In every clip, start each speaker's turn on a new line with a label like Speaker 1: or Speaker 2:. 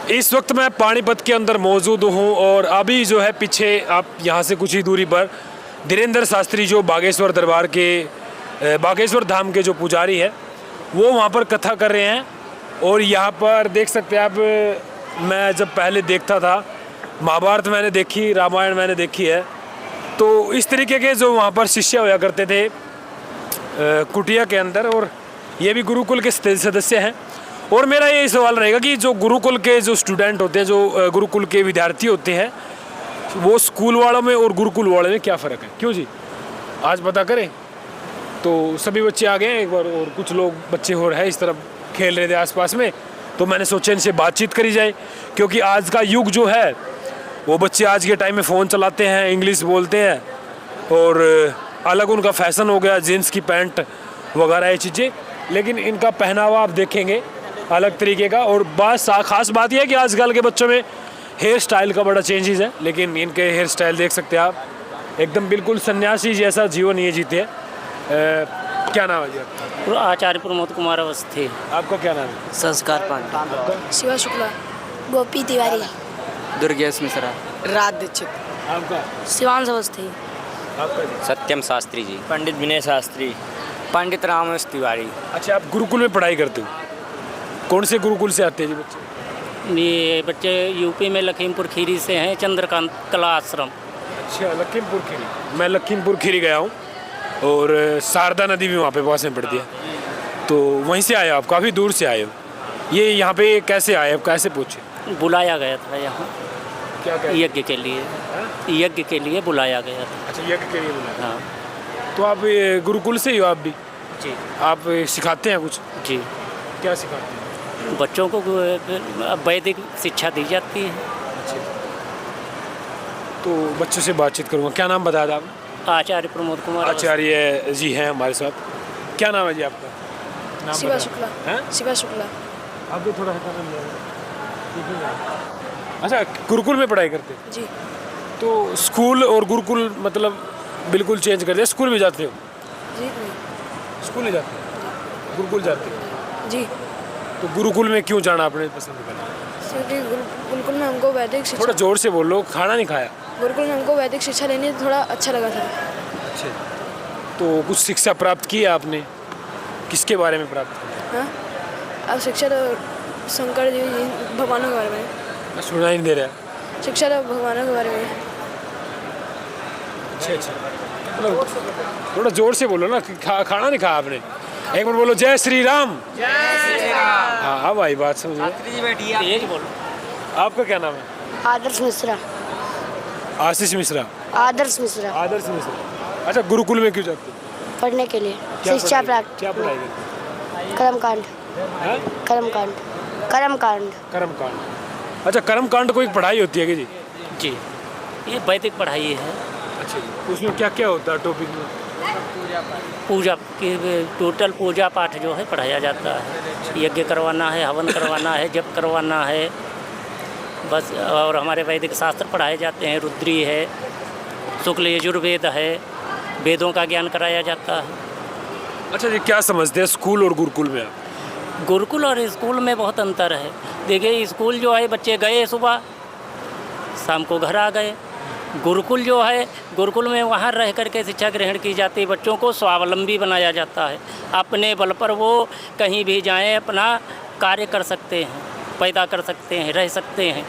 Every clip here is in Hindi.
Speaker 1: इस वक्त मैं पानीपत के अंदर मौजूद हूँ और अभी जो है पीछे आप यहाँ से कुछ ही दूरी पर धीरेन्द्र शास्त्री जो बागेश्वर दरबार के बागेश्वर धाम के जो पुजारी है वो वहाँ पर कथा कर रहे हैं। और यहाँ पर देख सकते हैं आप, मैं जब पहले देखता था महाभारत मैंने देखी, रामायण मैंने देखी है, तो इस तरीके के जो वहाँ पर शिष्य होया करते थे कुटिया के अंदर, और ये भी गुरुकुल के सदस्य हैं। और मेरा ये सवाल रहेगा कि जो गुरुकुल के जो स्टूडेंट होते हैं, जो गुरुकुल के विद्यार्थी होते हैं, वो स्कूल वालों में और गुरुकुल वालों में क्या फ़र्क है? क्यों जी, आज पता करें। तो सभी बच्चे आ गए एक बार, और कुछ लोग बच्चे हो रहे हैं इस तरफ खेल रहे थे आसपास में, तो मैंने सोचा इनसे बातचीत करी जाए, क्योंकि आज का युग जो है वो बच्चे आज के टाइम में फ़ोन चलाते हैं, इंग्लिश बोलते हैं, और अलग उनका फैशन हो गया जीन्स की पैंट वगैरह ये चीज़ें। लेकिन इनका पहनावा आप देखेंगे अलग तरीके का। और ख़ास बात यह है कि आजकल के बच्चों में हेयर स्टाइल का बड़ा चेंजेस है, लेकिन इनके हेयर स्टाइल देख सकते हैं आप, एकदम बिल्कुल सन्यासी जैसा जीवन ये जीते हैं। क्या नाम है जी आपका?
Speaker 2: आचार्य प्रमोद कुमार अवस्थी।
Speaker 1: आपका क्या नाम है?
Speaker 3: संस्कार पांडे।
Speaker 4: शिवा शुक्ला। गोपी तिवारी।
Speaker 3: दुर्गेश मिश्रा।
Speaker 4: राज दीक्षित।
Speaker 1: आपका?
Speaker 4: शिवांश अवस्थी।
Speaker 1: आपका जी?
Speaker 5: सत्यम शास्त्री जी।
Speaker 2: पंडित विनय शास्त्री।
Speaker 3: पंडित रामेश तिवारी।
Speaker 1: अच्छा, आप गुरुकुल में पढ़ाई करते हो? कौन से गुरुकुल से आते हैं जी बच्चे?
Speaker 2: ये बच्चे यूपी में लखीमपुर खीरी से हैं, चंद्रकांत कला आश्रम।
Speaker 1: अच्छा, लखीमपुर खीरी। मैं लखीमपुर खीरी गया हूँ, और शारदा नदी भी वहाँ पे पास में पड़ती है, तो वहीं से आए हो आप? काफ़ी दूर से आए हो। ये यहाँ पे कैसे आए, आप कैसे पूछे?
Speaker 2: बुलाया गया था यहाँ
Speaker 1: क्या
Speaker 2: यज्ञ के लिए। यज्ञ के लिए बुलाया गया था।
Speaker 1: अच्छा, यज्ञ के लिए बुलाया।
Speaker 2: हाँ
Speaker 1: तो आप गुरुकुल से ही हो आप भी?
Speaker 2: जी।
Speaker 1: आप सिखाते हैं कुछ?
Speaker 2: जी,
Speaker 1: क्या सिखाते हैं?
Speaker 2: बच्चों को वैदिक शिक्षा दी जाती है।
Speaker 1: अच्छा, तो बच्चों से बातचीत करूँगा। क्या नाम बताया था आपने?
Speaker 2: आचार्य प्रमोद कुमार।
Speaker 1: आचार्य जी हैं हमारे साथ। क्या नाम है जी आपका? नाम
Speaker 4: शिवा
Speaker 1: बताओ।
Speaker 4: शुक्ला।
Speaker 1: हैं?
Speaker 4: शिवा शुक्ला।
Speaker 1: आप भी थोड़ा हटा कर। अच्छा, गुरुकुल में पढ़ाई करते हैं?
Speaker 4: जी।
Speaker 1: तो स्कूल और गुरुकुल मतलब बिल्कुल चेंज कर दिया। स्कूल भी जाते हो?
Speaker 4: जी नहीं।
Speaker 1: स्कूल नहीं जाते, गुरुकुल जाते हो?
Speaker 4: जी,
Speaker 1: तो गुरुकुल में क्यों जाना आपने पसंद करा?
Speaker 4: क्योंकि गुरुकुल में हमको वैदिक
Speaker 1: थोड़ा
Speaker 4: शिक्षा
Speaker 1: जोर से बोलो, खाना नहीं खाया?
Speaker 4: गुरुकुल में हमको वैदिक शिक्षा लेनी थोड़ा अच्छा लगा था।
Speaker 1: अच्छा, तो कुछ शिक्षा प्राप्त की है आपने? किसके बारे में प्राप्त की?
Speaker 4: हाँ, अब शिक्षा तो शंकर जी भगवानों के बारे में।
Speaker 1: मैं सुना ही नहीं दे रहा।
Speaker 4: शिक्षा तो भगवानों के बारे में।
Speaker 1: अच्छा, थोड़ा जोर से बोलो ना। खाना नहीं खाया आपने? एक बार बोलो, जय श्री राम।
Speaker 3: जय श्री राम।
Speaker 1: हाँ भाई, बात समझिए।
Speaker 2: तेज बोलो।
Speaker 1: आपका क्या नाम है?
Speaker 4: आदर्श मिश्रा।
Speaker 1: आशीष मिश्रा।
Speaker 4: आदर्श मिश्रा।
Speaker 1: आदर्श मिश्रा। अच्छा, गुरुकुल में क्यों जाते हो?
Speaker 4: पढ़ने के लिए
Speaker 1: क्या
Speaker 4: शिक्षा
Speaker 1: पढ़ाई-
Speaker 4: प्राप्त।
Speaker 1: क्या पढ़ाई करते
Speaker 4: कर्मकांड।
Speaker 1: हैं?
Speaker 4: कर्मकांड। कर्मकांड।
Speaker 1: कर्मकांड। अच्छा, कर्मकांड कोई पढ़ाई होती है कि जी?
Speaker 2: जी, ये वैदिक पढ़ाई है।
Speaker 1: अच्छा, उसमें क्या क्या होता है टॉपिक में?
Speaker 2: पूजा की टोटल पूजा पाठ जो है पढ़ाया जाता है। यज्ञ करवाना है, हवन करवाना है, जप करवाना है बस। और हमारे वैदिक शास्त्र पढ़ाए जाते हैं। रुद्री है, शुक्ल यजुर्वेद है, वेदों का ज्ञान कराया जाता है।
Speaker 1: अच्छा जी, क्या समझते हैं स्कूल और गुरुकुल में आप?
Speaker 2: गुरुकुल और स्कूल में बहुत अंतर है। देखिए, स्कूल जो है बच्चे गए सुबह, शाम को घर आ गए। गुरुकुल जो है, गुरुकुल में वहाँ रह कर के शिक्षा ग्रहण की जाती है। बच्चों को स्वावलंबी बनाया जाता है। अपने बल पर वो कहीं भी जाएं, अपना कार्य कर सकते हैं, पैदा कर सकते हैं, रह सकते हैं।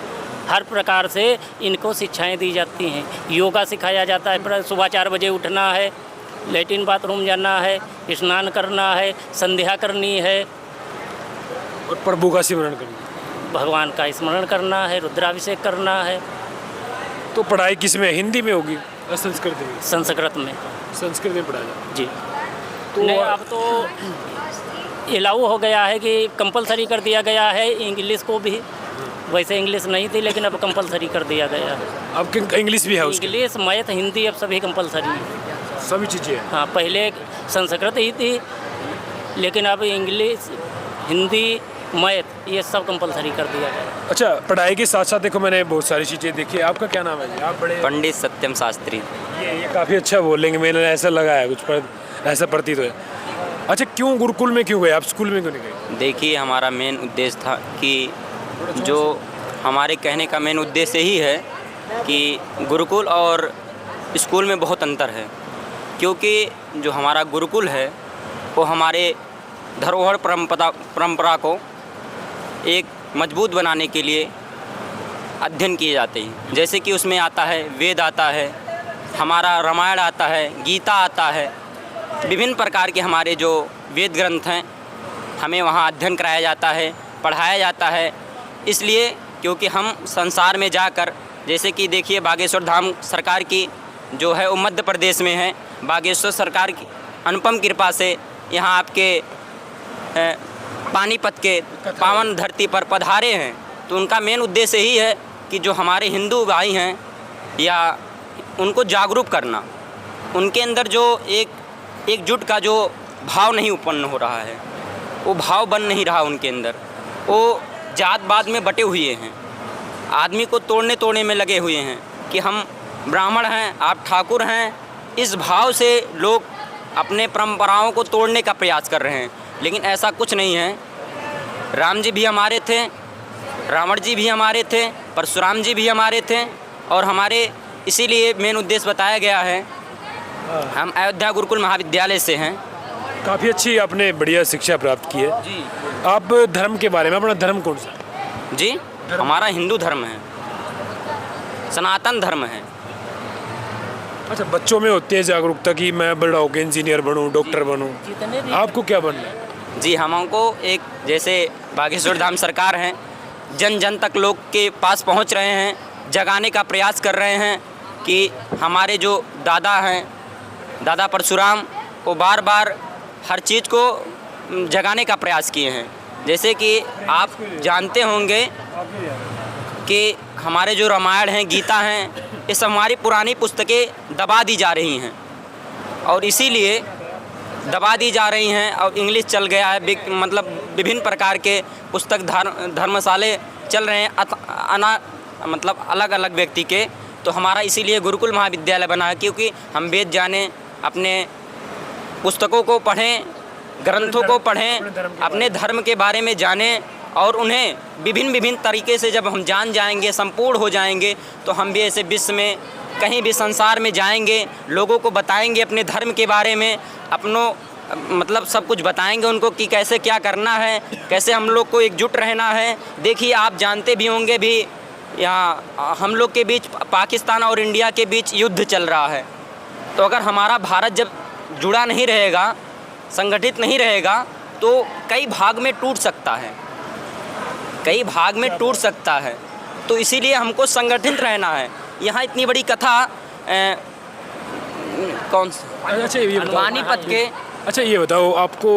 Speaker 2: हर प्रकार से इनको शिक्षाएं दी जाती हैं। योगा सिखाया जाता है। सुबह 4 बजे उठना है, लेटिन बाथरूम जाना है, स्नान करना है, संध्या करनी है,
Speaker 1: और प्रभु का स्मरण करना,
Speaker 2: भगवान का स्मरण करना है, रुद्राभिषेक करना है।
Speaker 1: तो पढ़ाई किस में? हिंदी में होगी या संस्कृत में?
Speaker 2: संस्कृत में।
Speaker 1: संस्कृत में पढ़ाया जाता
Speaker 2: जी।
Speaker 1: तो
Speaker 2: नहीं, अब तो अलाउ हो गया है कि कंपलसरी कर दिया गया है इंग्लिश को भी। वैसे इंग्लिश नहीं थी, लेकिन अब कंपलसरी कर दिया गया है।
Speaker 1: अब इंग्लिश भी है उसकी?
Speaker 2: इंग्लिश, मैथ, हिंदी अब सभी कंपलसरी है।
Speaker 1: सभी चीज़ें हैं।
Speaker 2: हाँ, पहले संस्कृत ही थी, लेकिन अब इंग्लिश, हिंदी, मैथ ये सब कंपलसरी कर दिया गया।
Speaker 1: अच्छा, पढ़ाई के साथ साथ देखो मैंने बहुत सारी चीज़ें देखी। आपका क्या नाम है जी? आप बड़े
Speaker 5: पंडित सत्यम शास्त्री।
Speaker 1: ये काफ़ी अच्छा बोलेंगे, मैंने ऐसा लगा है कुछ पर, ऐसा प्रतीत है। अच्छा, क्यों गुरुकुल में क्यों गए आप? स्कूल में क्यों नहीं गए?
Speaker 5: देखिए, हमारा मेन उद्देश्य था कि जो हमारे कहने का मेन उद्देश्य यही है कि गुरुकुल और स्कूल में बहुत अंतर है, क्योंकि जो हमारा गुरुकुल है वो हमारे धरोहर परंपरा को एक मजबूत बनाने के लिए अध्ययन किए जाते हैं। जैसे कि उसमें आता है वेद आता है, हमारा रामायण आता है, गीता आता है, विभिन्न प्रकार के हमारे जो वेद ग्रंथ हैं हमें वहाँ अध्ययन कराया जाता है, पढ़ाया जाता है। इसलिए क्योंकि हम संसार में जाकर, जैसे कि देखिए बागेश्वर धाम सरकार की जो है वो मध्य प्रदेश में है, बागेश्वर सरकार की अनुपम कृपा से यहाँ आपके पानीपत के पावन धरती पर पधारे हैं। तो उनका मेन उद्देश्य यही है कि जो हमारे हिंदू भाई हैं या उनको जागरूक करना, उनके अंदर जो एकजुट का जो भाव नहीं उत्पन्न हो रहा है, वो भाव बन नहीं रहा उनके अंदर, वो जात-पात में बटे हुए हैं, आदमी को तोड़ने में लगे हुए हैं कि हम ब्राह्मण हैं, आप ठाकुर हैं। इस भाव से लोग अपने परंपराओं को तोड़ने का प्रयास कर रहे हैं, लेकिन ऐसा कुछ नहीं है। राम जी भी हमारे थे, रावण जी भी हमारे थे, परशुराम जी भी हमारे थे, और हमारे इसीलिए मेन उद्देश्य बताया गया है। हम अयोध्या गुरुकुल महाविद्यालय से हैं।
Speaker 1: काफ़ी अच्छी आपने बढ़िया शिक्षा प्राप्त की है
Speaker 5: जी।
Speaker 1: आप धर्म के बारे में, अपना धर्म कौन सा?
Speaker 5: जी, हमारा हिंदू धर्म है, सनातन धर्म है।
Speaker 1: अच्छा, बच्चों में होती है जागरूकता कि मैं बड़ा होकर इंजीनियर बनूं, डॉक्टर बनूं, आपको क्या बनना है?
Speaker 5: जी, हमको एक जैसे बागेश्वर धाम सरकार हैं, जन जन तक लोग के पास पहुंच रहे हैं, जगाने का प्रयास कर रहे हैं कि हमारे जो दादा हैं, दादा परशुराम, वो बार बार हर चीज़ को जगाने का प्रयास किए हैं। जैसे कि आप जानते होंगे कि हमारे जो रामायण हैं, गीता हैं, ये सब हमारी पुरानी पुस्तकें दबा दी जा रही हैं, और इसीलिए दबा दी जा रही हैं। और इंग्लिश चल गया है, मतलब विभिन्न प्रकार के पुस्तक धर्मशाले चल रहे हैं, मतलब अलग अलग व्यक्ति के। तो हमारा इसीलिए गुरुकुल महाविद्यालय बना है, क्योंकि हम वेद जानें, अपने पुस्तकों को पढ़ें, ग्रंथों को पढ़ें, अपने धर्म के बारे में जानें, और उन्हें विभिन्न तरीके से जब हम जान जाएंगे, संपूर्ण हो जाएंगे, तो हम भी ऐसे विश्व में कहीं भी संसार में जाएंगे, लोगों को बताएंगे अपने धर्म के बारे में, मतलब सब कुछ बताएंगे उनको कि कैसे क्या करना है, कैसे हम लोग को एकजुट रहना है। देखिए, आप जानते भी होंगे भी, यहाँ हम लोग के बीच, पाकिस्तान और इंडिया के बीच युद्ध चल रहा है। तो अगर हमारा भारत जब जुड़ा नहीं रहेगा, संगठित नहीं रहेगा, तो कई भाग में टूट सकता है, कई भाग में टूट सकता है। तो इसीलिए हमको संगठित रहना है। यहाँ इतनी बड़ी कथा कौन सा,
Speaker 1: अच्छा ये
Speaker 5: पानीपत के।
Speaker 1: अच्छा ये बताओ, आपको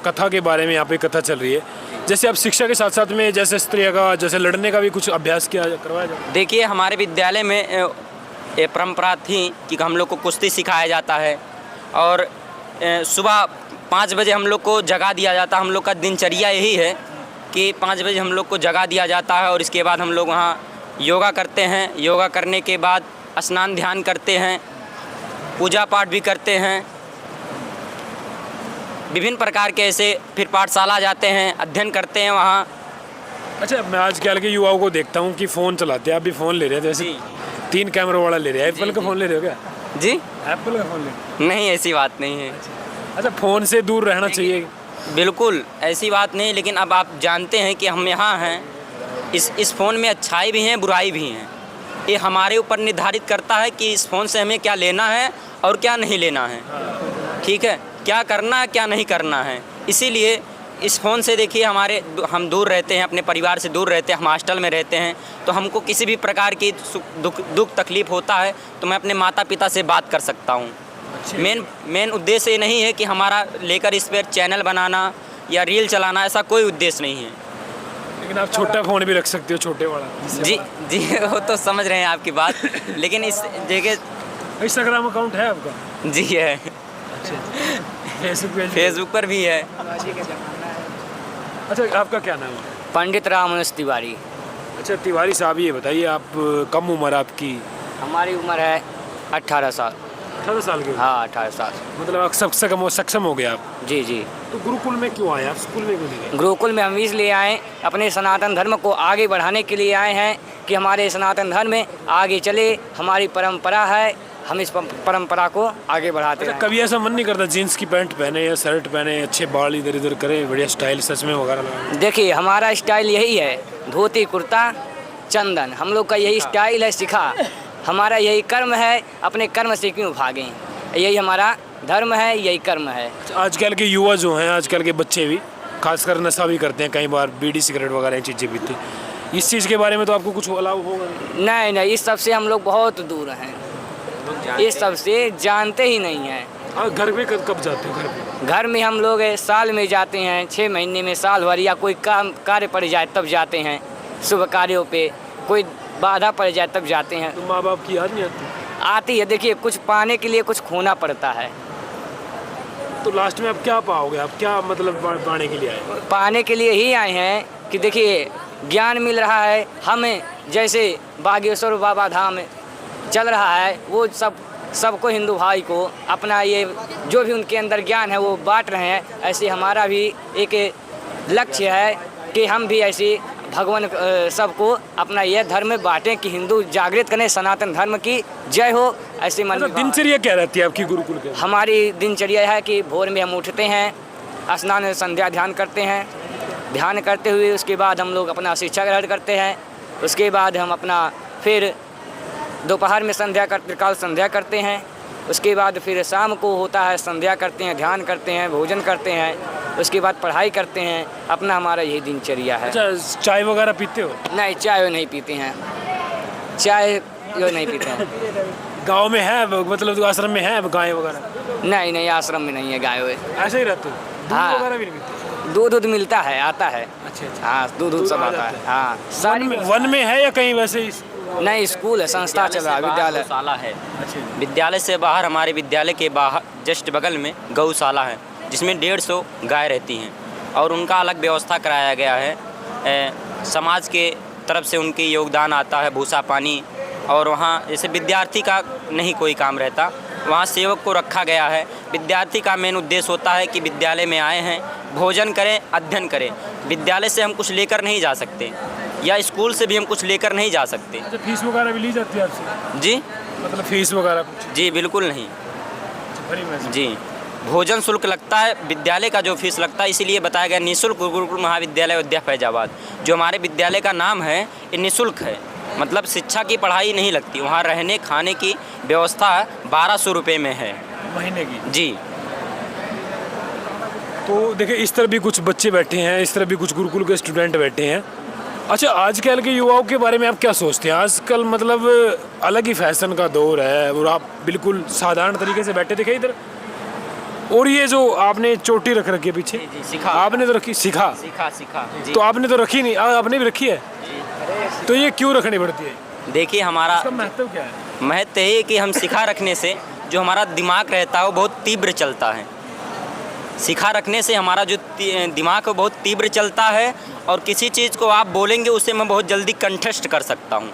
Speaker 1: कथा के बारे में, यहाँ पे कथा चल रही है, जैसे आप शिक्षा के साथ साथ में जैसे स्त्रियों का जैसे लड़ने का भी कुछ अभ्यास करवाया जाए?
Speaker 5: देखिए, हमारे विद्यालय में ये परंपरा थी कि हम लोग को कुश्ती सिखाया जाता है, और सुबह 5 बजे हम लोग को जगा दिया जाता। हम लोग का दिनचर्या यही है कि 5 बजे हम लोग को जगा दिया जाता है, और इसके बाद हम लोग वहाँ योगा करते हैं। योगा करने के बाद स्नान ध्यान करते हैं, पूजा पाठ भी करते हैं, विभिन्न प्रकार के ऐसे फिर पाठशाला जाते हैं, अध्ययन करते हैं वहाँ।
Speaker 1: अच्छा, मैं आजकल के युवाओं को देखता हूँ कि फ़ोन चलाते हैं, आप भी फ़ोन ले रहे हैं, जैसे 3 कैमरों वाला ले रहे हैं, एप्पल का फ़ोन ले रहे हो क्या?
Speaker 5: जी,
Speaker 1: एप्पल का फ़ोन ले रहे हो?
Speaker 5: नहीं, ऐसी बात नहीं है।
Speaker 1: अच्छा, फ़ोन से दूर रहना चाहिए?
Speaker 5: बिल्कुल ऐसी बात नहीं, लेकिन अब आप जानते हैं कि हम यहाँ हैं, इस फ़ोन में अच्छाई भी हैं, बुराई भी हैं। ये हमारे ऊपर निर्धारित करता है कि इस फ़ोन से हमें क्या लेना है और क्या नहीं लेना है, ठीक है, क्या करना है क्या नहीं करना है। इसीलिए इस फ़ोन से देखिए हम दूर रहते हैं, अपने परिवार से दूर रहते हैं, हम हॉस्टल में रहते हैं, तो हमको किसी भी प्रकार की दुख तकलीफ़ होता है तो मैं अपने माता पिता से बात कर सकता हूँ। मेन उद्देश्य ये नहीं है कि हमारा लेकर इस पर चैनल बनाना या रील चलाना, ऐसा कोई उद्देश्य नहीं है।
Speaker 1: लेकिन आप छोटा फ़ोन भी रख सकते हो, छोटे वाला।
Speaker 5: जी जी, वो तो समझ रहे हैं आपकी बात, लेकिन इस जगह
Speaker 1: इंस्टाग्राम अकाउंट है आपका?
Speaker 5: जी है, फेसबुक पर भी है।
Speaker 1: अच्छा, आपका क्या नाम है?
Speaker 3: पंडित रामनिवास तिवारी।
Speaker 1: अच्छा तिवारी साहब, ये बताइए, आप कम उम्र आपकी?
Speaker 3: हमारी उम्र है 18 साल।
Speaker 1: 18 साल के हो?
Speaker 3: हाँ 18 साल।
Speaker 1: मतलब आप सक्षम हो गए आप।
Speaker 3: जी जी।
Speaker 1: तो गुरुकुल में क्यों आए आप, स्कूल में क्यों नहीं गए?
Speaker 3: गुरुकुल में हम इसलिए आए, अपने सनातन धर्म को आगे बढ़ाने के लिए आए हैं कि हमारे सनातन धर्म में आगे चले। हमारी परंपरा है, हम इस परंपरा को आगे बढ़ाते
Speaker 1: अच्छा,
Speaker 3: हैं।
Speaker 1: कभी ऐसा मन नहीं करता जीन्स की पैंट पहने या शर्ट पहने, अच्छे बाल इधर इधर करें, बढ़िया स्टाइल सच में वगैरह लगाएं?
Speaker 3: देखिए हमारा स्टाइल यही है, धोती कुर्ता चंदन, हम लोग का यही स्टाइल है, सिखा। हमारा यही कर्म है, अपने कर्म से क्यों भागें, यही हमारा धर्म है, यही कर्म है।
Speaker 1: आजकल के युवा जो हैं, आजकल के बच्चे भी खासकर नशा भी करते हैं, कई बार बीड़ी सिगरेट वगैरह ये चीज़ें पीते हैं। इस चीज़ के बारे में तो आपको कुछ अलाव होगा?
Speaker 3: नहीं नहीं, इस सब से हम लोग बहुत दूर हैं, इस सब से जानते ही नहीं हैं।
Speaker 1: हाँ, घर में कब जाते हो? घर में
Speaker 3: घर में हम लोग साल में जाते हैं, 6 महीने में, साल भर, या कोई काम कार्य पड़ जाए तब जाते हैं। शुभ कार्यों पे कोई बाधा पड़ जाए तब जाते हैं।
Speaker 1: तो माँ बाप की याद नहीं आती?
Speaker 3: आती है, देखिए कुछ पाने के लिए कुछ खोना पड़ता है।
Speaker 1: तो लास्ट में आप क्या पाओगे? आप क्या मतलब पाने के लिए आए?
Speaker 3: पाने के लिए ही आए हैं कि देखिए ज्ञान मिल रहा है हमें, जैसे बागेश्वर बाबा धाम चल रहा है, वो सबको हिंदू भाई को अपना ये जो भी उनके अंदर ज्ञान है वो बांट रहे हैं। ऐसे हमारा भी एक लक्ष्य है कि हम भी ऐसे भगवान सबको अपना यह धर्म बांटें कि हिंदू जागृत करें, सनातन धर्म की जय हो। ऐसे मन में
Speaker 1: दिनचर्या क्या रहती है आपकी गुरुकुल के?
Speaker 3: हमारी दिनचर्या है कि भोर में हम उठते हैं, स्नान संध्या ध्यान करते हैं, ध्यान करते हुए उसके बाद हम लोग अपना शिक्षा ग्रहण करते हैं। उसके बाद हम अपना फिर दोपहर में त्रिकाल संध्या करते हैं। उसके बाद फिर शाम को होता है संध्या करते हैं, ध्यान करते हैं, भोजन करते हैं, उसके बाद पढ़ाई करते हैं। अपना हमारा यही दिनचर्या है।
Speaker 1: अच्छा, चाय वगैरह पीते हो?
Speaker 3: नहीं, चाय नहीं पीते हैं, चाय यो नहीं पीते हैं।
Speaker 1: गांव में है, मतलब आश्रम में है गाय वगैरह?
Speaker 3: नहीं नहीं, आश्रम में नहीं है गाय वाय।
Speaker 1: ऐसे ही रहते हो? दूध
Speaker 3: हाँ।
Speaker 1: वगैरह भी नहीं पीते?
Speaker 3: दूध मिलता है, आता है।
Speaker 1: अच्छा अच्छा।
Speaker 3: हाँ, दूध सब आता है। हाँ, सारी
Speaker 1: वन में है या कहीं वैसे ही?
Speaker 3: नहीं, स्कूल है, संस्था चल रहा है, विद्यालय।
Speaker 5: गौशाला है। विद्यालय से बाहर, हमारे विद्यालय के बाहर जस्ट बगल में गौशाला है, जिसमें 150 गाय रहती हैं और उनका अलग व्यवस्था कराया गया है। समाज के तरफ से उनकी योगदान आता है, भूसा पानी। और वहाँ जैसे विद्यार्थी का नहीं कोई काम रहता, वहाँ सेवक को रखा गया है। विद्यार्थी का मेन उद्देश्य होता है कि विद्यालय में आए हैं, भोजन करें, अध्ययन करें। विद्यालय से हम कुछ लेकर नहीं जा सकते, या स्कूल से भी हम कुछ लेकर नहीं जा सकते।
Speaker 1: अच्छा, फीस वगैरह भी ली जाती है आपसे?
Speaker 5: जी,
Speaker 1: मतलब फीस वगैरह कुछ?
Speaker 5: जी बिल्कुल नहीं
Speaker 1: फ्री में?
Speaker 5: जी। भोजन शुल्क लगता है, विद्यालय का जो फीस लगता है, इसीलिए बताया गया निःशुल्क गुरुकुल महाविद्यालय अयोध्या फैजाबाद। जो हमारे विद्यालय का नाम है ये निःशुल्क है, मतलब शिक्षा की पढ़ाई नहीं लगती। वहाँ रहने खाने की व्यवस्था 1200 रुपये में है
Speaker 1: महीने की?
Speaker 5: जी।
Speaker 1: तो देखिए, इस तरह भी कुछ बच्चे बैठे हैं, इस तरह भी कुछ गुरुकुल के स्टूडेंट बैठे हैं। अच्छा, आजकल के युवाओं के बारे में आप क्या सोचते हैं? आजकल मतलब अलग ही फैशन का दौर है और आप बिल्कुल साधारण तरीके से बैठे दिखे इधर। और ये जो आपने चोटी रख रखी है पीछे,
Speaker 5: जी, सिखा।
Speaker 1: आपने तो रखी? सिखा
Speaker 5: जी।
Speaker 1: तो आपने तो रखी नहीं, आपने भी रखी है? तो ये क्यों रखनी पड़ती है?
Speaker 5: देखिए, हमारा
Speaker 1: इसका महत्व क्या है?
Speaker 5: महत्व ये है कि हम सिखा रखने से जो हमारा दिमाग रहता है वो बहुत तीव्र चलता है। सिखा रखने से हमारा जो दिमाग है बहुत तीव्र चलता है, और किसी चीज़ को आप बोलेंगे उसे मैं बहुत जल्दी कंठस्थ कर सकता हूँ।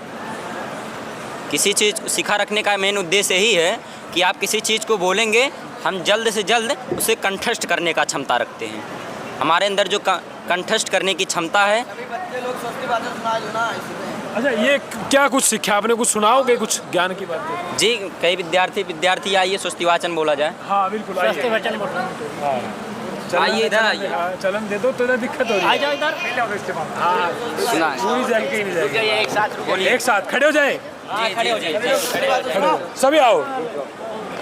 Speaker 5: किसी चीज़ सिखा रखने का मेन उद्देश्य यही है कि आप किसी चीज़ को बोलेंगे, हम जल्द से जल्द उसे कंठस्थ करने का क्षमता रखते हैं। हमारे अंदर जो कंठस्थ करने की क्षमता है।
Speaker 1: अच्छा, ये क्या कुछ सीखा आपने? कुछ सुनाओगे, कुछ ज्ञान की बात?
Speaker 5: जी, कई विद्यार्थी आइए, स्वस्ति वाचन बोला जाए।
Speaker 1: हाँ बिल्कुल, आइए।
Speaker 5: आइए इधर आइए।
Speaker 1: चलन दे दो, तो दिक्कत हो रही है।
Speaker 2: आ जाओ इधर।
Speaker 1: हाँ,
Speaker 3: सुना
Speaker 1: पूरी जाके ही नहीं जाएगी।
Speaker 3: एक साथ
Speaker 1: एक साथ खड़े हो जाए,
Speaker 3: खड़े हो जाइए।
Speaker 1: सभी आओ।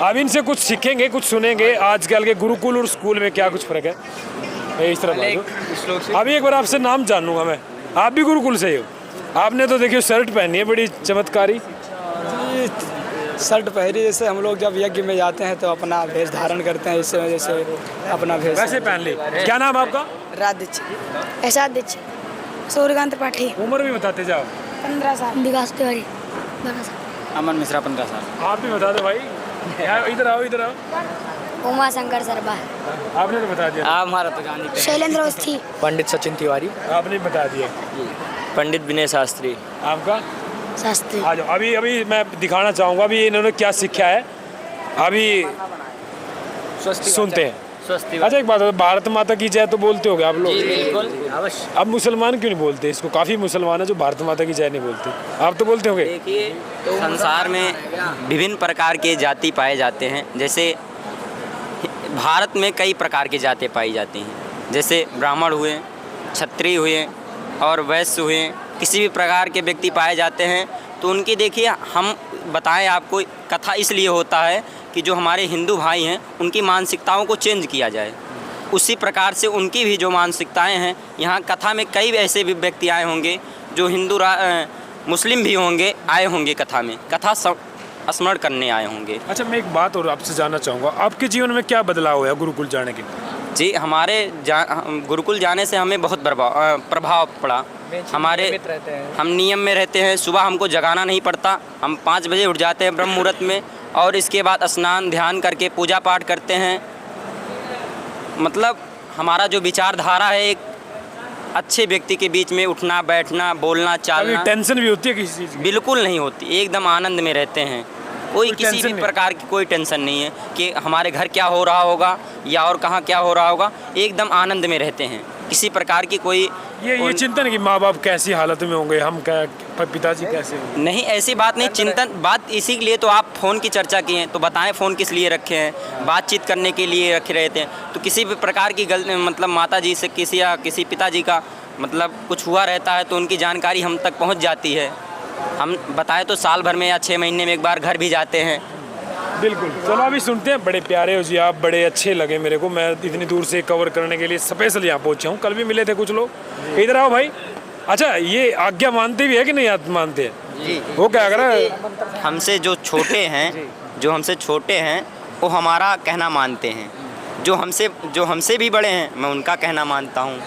Speaker 1: अब इनसे कुछ सीखेंगे, कुछ सुनेंगे। आजकल के गुरुकुल और स्कूल में क्या कुछ फर्क है, इस तरह। अभी एक बार आपसे नाम जान लूँगा मैं। आप भी गुरुकुल से ही हो? आपने तो देखिए शर्ट पहनी है बड़ी चमत्कारी।
Speaker 6: शर्ट पहनी, जैसे हम लोग जब यज्ञ में जाते हैं तो अपना भेष धारण करते हैं, इस वजह से अपना भेष
Speaker 1: वैसे पहन ली। क्या नाम आपका?
Speaker 4: राधिच ऐसा दिच सूर्यकांत पाठी।
Speaker 1: उम्र भी बताते जाओ।
Speaker 4: 15 साल। विकास तिवारी 12 साल।
Speaker 3: अमन मिश्रा 15 साल।
Speaker 1: आप भी बता दो भाई। इधर आओ, इधर आओ।
Speaker 4: उमा शंकर सरबा।
Speaker 1: आपने तो बता दिया।
Speaker 3: आप हमारा तो जान ही।
Speaker 4: शैलेंद्र अवस्थी।
Speaker 6: पंडित सचिन तिवारी।
Speaker 1: आपने बता दिया।
Speaker 5: पंडित विनय शास्त्री।
Speaker 1: आपका?
Speaker 4: शास्त्री।
Speaker 1: आ जाओ। अभी मैं दिखाना चाहूँगा अभी इन्होंने क्या सीखा है। अभी सुनते हैं।
Speaker 2: स्वस्ति
Speaker 1: अच्छा एक बात है, भारत माता की जय तो बोलते होगे आप लोग,
Speaker 2: बिल्कुल अवश्य।
Speaker 1: अब मुसलमान क्यों नहीं बोलते इसको? काफ़ी मुसलमान है जो भारत माता की जय नहीं बोलते, आप तो बोलते होंगे।
Speaker 5: देखिए, संसार में विभिन्न प्रकार के जाति पाए जाते हैं। जैसे भारत में कई प्रकार की जाति पाई जाती हैं, जैसे ब्राह्मण हुए, क्षत्रिय हुए और वैश्य हुए, किसी भी प्रकार के व्यक्ति पाए जाते हैं। तो उनकी देखिए, हम बताएं आपको, कथा इसलिए होता है कि जो हमारे हिंदू भाई हैं उनकी मानसिकताओं को चेंज किया जाए। उसी प्रकार से उनकी भी जो मानसिकताएं हैं, यहाँ कथा में कई ऐसे भी व्यक्ति आए होंगे जो मुस्लिम भी होंगे, आए होंगे कथा में, कथा स्मरण करने आए होंगे।
Speaker 1: अच्छा मैं एक बात और आपसे जानना चाहूँगा, आपके जीवन में क्या बदलाव हुआ गुरुकुल जाने के?
Speaker 5: जी, हमारे गुरुकुल जाने से हमें बहुत प्रभाव पड़ा। हम नियम में रहते हैं, सुबह हमको जगाना नहीं पड़ता, हम 5 बजे उठ जाते हैं ब्रह्म मुहूर्त में, और इसके बाद स्नान ध्यान करके पूजा पाठ करते हैं। मतलब हमारा जो विचारधारा है, एक अच्छे व्यक्ति के बीच में उठना बैठना बोलना चालना,
Speaker 1: टेंशन भी होती है किसी चीज़ की?
Speaker 5: बिल्कुल नहीं होती, एकदम आनंद में रहते हैं। कोई किसी भी प्रकार की कोई टेंशन नहीं है कि हमारे घर क्या हो रहा होगा या और कहाँ क्या हो रहा होगा, एकदम आनंद में रहते हैं। किसी प्रकार की कोई
Speaker 1: ये चिंतन कि माँ बाप कैसी हालत में होंगे, हम क्या, पिताजी कैसे होंगे?
Speaker 5: नहीं, ऐसी बात नहीं। चिंतन बात इसी के लिए तो आप फ़ोन की चर्चा किए हैं, तो बताएं फ़ोन किस लिए रखे हैं? बातचीत करने के लिए रखे रहते हैं। तो किसी भी प्रकार की मतलब माता जी से किसी पिताजी का मतलब कुछ हुआ रहता है तो उनकी जानकारी हम तक पहुंच जाती है। हम बताएं तो साल भर में या 6 महीने में एक बार घर भी जाते हैं।
Speaker 1: बिल्कुल। चलो अभी सुनते हैं। बड़े प्यारे हो जी आप, बड़े अच्छे लगे मेरे को। मैं इतनी दूर से कवर करने के लिए स्पेशल यहाँ पहुँचा हूँ। कल भी मिले थे कुछ लोग। इधर आओ भाई। अच्छा, ये आज्ञा मानते भी है कि नहीं मानते हैं?
Speaker 5: जी।
Speaker 1: वो क्या कर रहा है?
Speaker 5: हमसे जो छोटे हैं वो हमारा कहना मानते हैं। जो हमसे भी बड़े हैं, मैं उनका कहना मानता हूँ।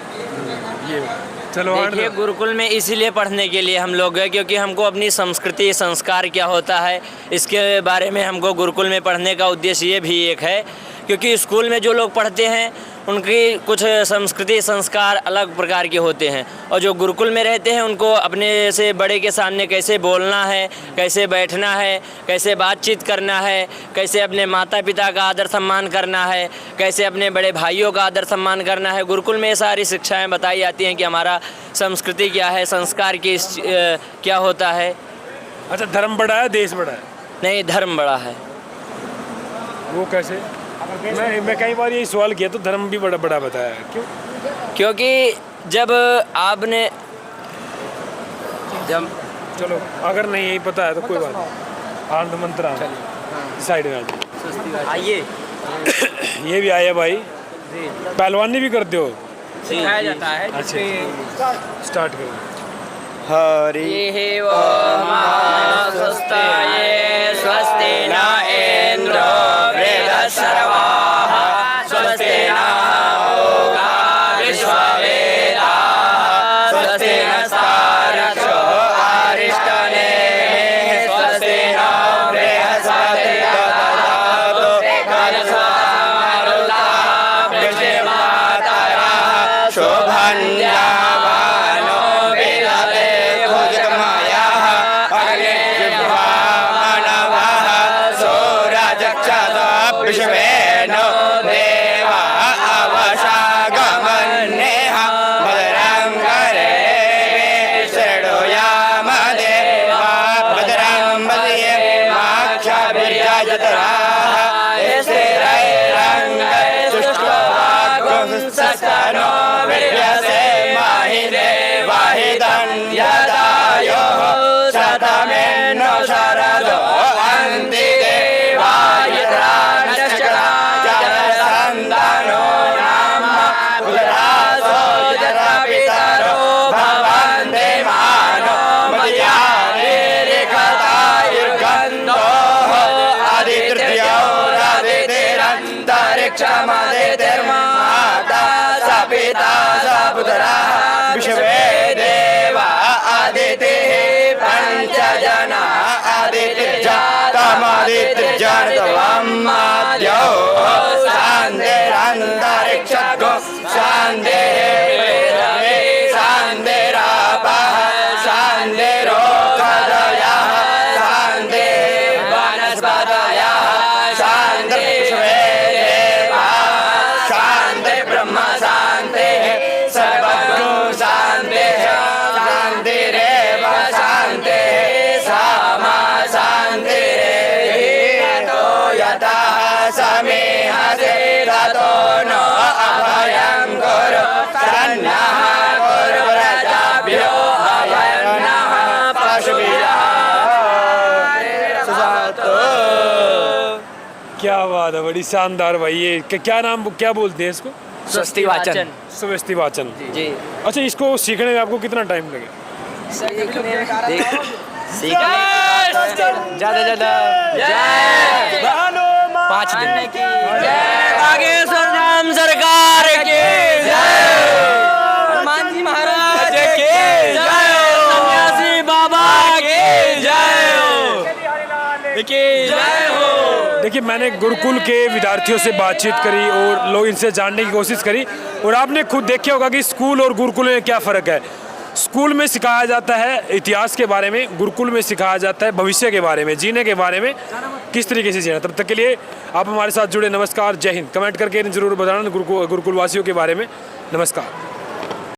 Speaker 1: चलो
Speaker 7: देखिए, गुरुकुल में इसीलिए पढ़ने के लिए हम लोग गए क्योंकि हमको अपनी संस्कृति संस्कार क्या होता है इसके बारे में हमको गुरुकुल में पढ़ने का उद्देश्य ये भी एक है, क्योंकि स्कूल में जो लोग पढ़ते हैं उनकी कुछ संस्कृति संस्कार अलग प्रकार के होते हैं, और जो गुरुकुल में रहते हैं उनको अपने से बड़े के सामने कैसे बोलना है, कैसे बैठना है, कैसे बातचीत करना है, कैसे अपने माता पिता का आदर सम्मान करना है, कैसे अपने बड़े भाइयों का आदर सम्मान करना है। गुरुकुल में ये सारी शिक्षाएं बताई जाती हैं कि हमारा संस्कृति क्या है, संस्कार की क्या होता है।
Speaker 1: अच्छा, धर्म बड़ा है देश बड़ा है?
Speaker 7: नहीं, धर्म बड़ा है।
Speaker 1: वो कैसे? मैं कई बार यही सवाल किया तो धर्म भी बड़ा बड़ा बताया। क्यों?
Speaker 7: क्योंकि जब आपने
Speaker 1: चलो अगर नहीं यही पता है तो कोई बात नहीं। आनंद मंत्र साइड में
Speaker 5: आइए।
Speaker 1: ये भी आया भाई। पहलवानी भी करते हो?
Speaker 7: सिखाया जाता है।
Speaker 1: अच्छा, स्टार्ट करो।
Speaker 7: हरि ओम स्वस्ताये स्वस्ति न इंद्रो वृद्धश्रवाः स्वस्ति नोगा विश्ववेदाः स्वस्ति नस्तार्क्ष्यो अरिष्टनेमिः स्वस्ति नो बृहस्पतिर्दधातु कलशमारुतां वृष्टिमातरः शुभञ्जावानो विदते भुजगमयः अग्निर्वामनवः सूरजक्षसः विश्वेनो देवा अवशागमन्येह भद्रं करेभिः शृणुयाम देवा भद्रं पश्येमाक्षभिर्यजत्राः स्थिरैरङ्गैस्तुष्टवागुंसस्तनो विद्यसेमहि देवाहि दन्यदायोः शतमेनो शरदो अन्ति देवायत्रानश्चराचरसन्तानो नाम पुत्रासो जतपितरो भवन्ति मानो मध्यानिरिखतायुर्गन्धोः आदित्यौरदितिरन्तरिक्षमदितिर्माता स पिता स पुत्रः विश्वे देवा अदितिः पञ्चजना अदितिर्जातमदितिर्जनितवमाद्यो शान्तिरन्तरिक्षगो शान्तिः शान्तिरापः शान्तिरोषधयः शान्तिर्वनस्पतयः
Speaker 1: क्या बात है, बड़ी शानदार भाई। ये क्या नाम, क्या बोलते हैं इसको?
Speaker 3: स्वस्ति वाचन।
Speaker 1: स्वस्ति वाचन।
Speaker 3: जी।
Speaker 1: अच्छा, इसको सीखने में आपको कितना टाइम लगे?
Speaker 3: ज़्यादा ज़्यादा 5 दिन।
Speaker 7: बागेश्वर धाम सरकार की हनुमान जी महाराज की जय, सन्यासी बाबा की जय हो।
Speaker 1: देखिए, मैंने गुरुकुल के विद्यार्थियों से बातचीत करी और लोग इनसे जानने की कोशिश करी, और आपने खुद देखा होगा कि स्कूल और गुरुकुल में क्या फ़र्क है। स्कूल में सिखाया जाता है इतिहास के बारे में, गुरुकुल में सिखाया जाता है भविष्य के बारे में, जीने के बारे में, किस तरीके से जीना। तब तक के लिए आप हमारे साथ जुड़े। नमस्कार, जय हिंद। कमेंट करके ज़रूर बताना गुरुकुल वासियों के बारे में। नमस्कार।